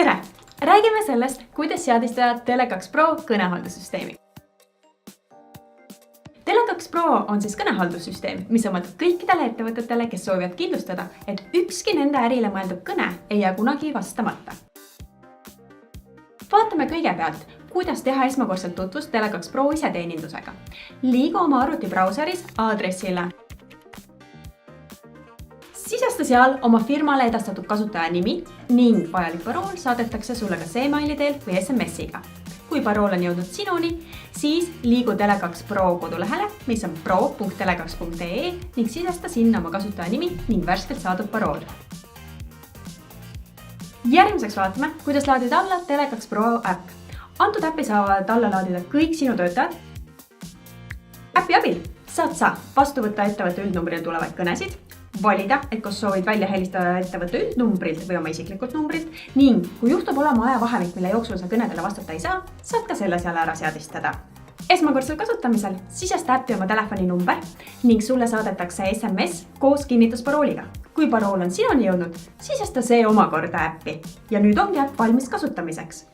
Tere! Räägime sellest, kuidas seadistada Tele2 Pro kõnehaldussüsteemi. Tele2 Pro on siis kõnehaldussüsteem, mis omaldab kõikidele ettevõtetele, kes soovivad kindlustada, et ükski nende ärile mõeldud kõne ei jää kunagi vastamata. Vaatame kõigepealt, kuidas teha esmakordselt tutvust Tele2 Pro iseteenindusega. Liigu oma arvutibrauseris aadressile. Sisesta seal oma firmale edastatud kasutaja nimi ning vajalik parool saadetakse sulle kas e-maili teel või SMS-iga. Kui parool on jõudnud sinuni, siis liigu Tele2 Pro kodulehele, mis on pro.tele2.ee ning sisesta sinna oma kasutaja nimi ning värskelt saadud parool. Järgmiseks vaatame, kuidas laadida alla Tele2 Pro äpp. Antud äppi saavad alla laadida kõik sinu töötajad. Äppi abil saad sa vastu võtta ettevõtte üldnumbril tulevaid kõnesid, valida, et kas soovid välja helistada ettevõtte üldnumbrilt või oma isiklikult numbrilt ning kui juhtub olema ajavahemik, mille jooksul sa kõnedele vastata ei saa, saad ka selle seal ära seadistada. Esmakordsel kasutamisel sisesta äppi oma telefoni number ning sulle saadetakse SMS koos kinnitusparooliga. Kui parool on sinuni jõudnud, sisesta see omakorda äppi ja nüüd ongi äpp valmis kasutamiseks.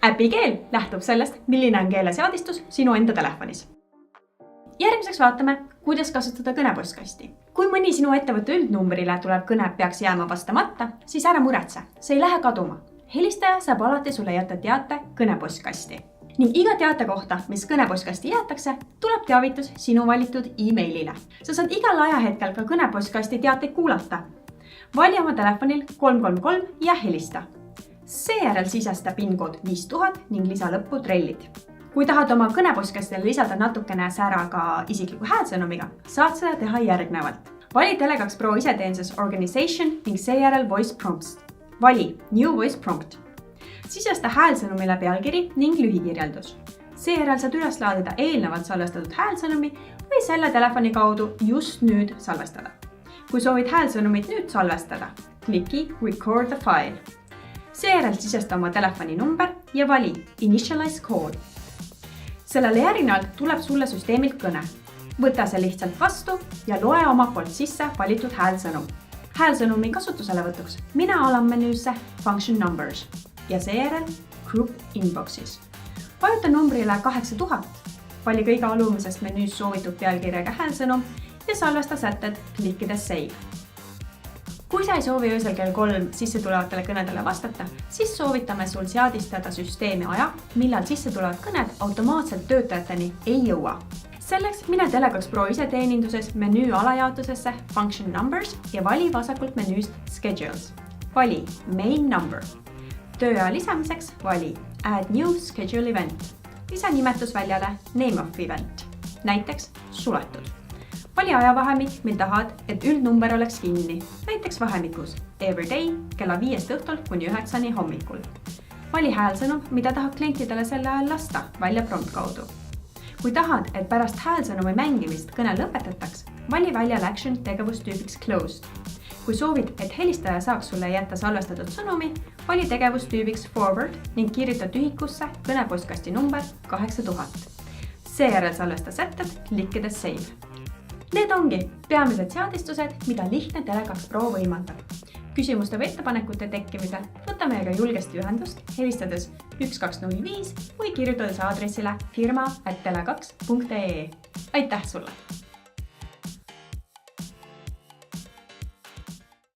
Äpi keel lähtub sellest, milline on keeleseadistus sinu enda telefonis. Järgmiseks vaatame, kuidas kasutada kõnepostkasti. Kui mõni sinu ettevõtte üldnumbrile tuleb kõne peaks jääma vastamata, siis ära muretse, see ei lähe kaduma. Helistaja saab alati sulle jätta teate kõnepostkasti. Ning iga teate kohta, mis kõnepostkasti jäetakse, tuleb teavitus sinu valitud e-mailile. Sa saad igal ajahetkel ka kõnepostkasti teateid kuulata. Vali oma telefonil 333 ja helista. Seejärel sisesta PIN-kood 5000 ning lisa lõppu trellid. Kui tahad oma kõnepostkastile lisada natukene sära ka isikliku häälsõnumiga, saad seda teha järgnevalt. Vali Tele2 Pro iseteeninduses Organization ning seejärel Voice Prompts. Vali New Voice Prompt. Sisesta häälsõnumile pealkiri ning lühikirjeldus. Seejärel saad üles laadida eelnevalt salvestatud häälsõnumi või selle telefoni kaudu just nüüd salvestada. Kui soovid häälsõnumit nüüd salvestada, kliki Record the File. Seejärel sisesta oma telefoni number ja vali Initialize Call. Sellele järgnevalt tuleb sulle süsteemilt kõne. Võta see lihtsalt vastu ja loe oma poolt sisse valitud häälsõnum. Häälsõnumi kasutuselevõtuks mine alammenüüsse Function Numbers ja seejärel Group Inboxes. Vajuta numbrile 8000, vali kõige alumisest menüüs soovitud pealkirjaga häälsõnum ja salvesta sätted klikkides Save. Kui sa ei soovi öösel kell 3 sisse tulevatele kõnedele vastata, siis soovitame sul seadistada süsteemi aja, millal sisse tulevad kõned automaatselt töötajateni ei jõua. Selleks mine Tele2 Pro iseteeninduses menüü alajaotusesse Function Numbers ja vali vasakult menüüst Schedules. Vali Main Number. Tööaja lisamiseks vali Add New Schedule Event. Lisa nimetusväljale Name of Event. Näiteks suletud. Vali ajavahemik, mil tahad, et üldnumber oleks kinni, näiteks vahemikus Everyday kella 5 õhtul kuni 9 hommikul. Vali häälsõnum, mida tahad klientidele selle ajal lasta välja prompt kaudu. Kui tahad, et pärast häälsõnumi mängimist kõne lõpetataks, vali välja Action tegevustüübiks Closed. Kui soovid, et helistaja saaks sulle jätta salvestatud sõnumi, vali tegevustüübiks Forward ning kirjuta tühikusse kõnepostkasti number 8000. Seejärel salvesta sätted klikkides Save. Need ongi peamised seadistused, mida lihtne Tele2 Pro võimaldab. Küsimuste või ettepanekute tekkimisel võta meiega julgesti ühendust, helistades 1205 või kirjutades aadressile firma@tele2.ee. Aitäh sulle!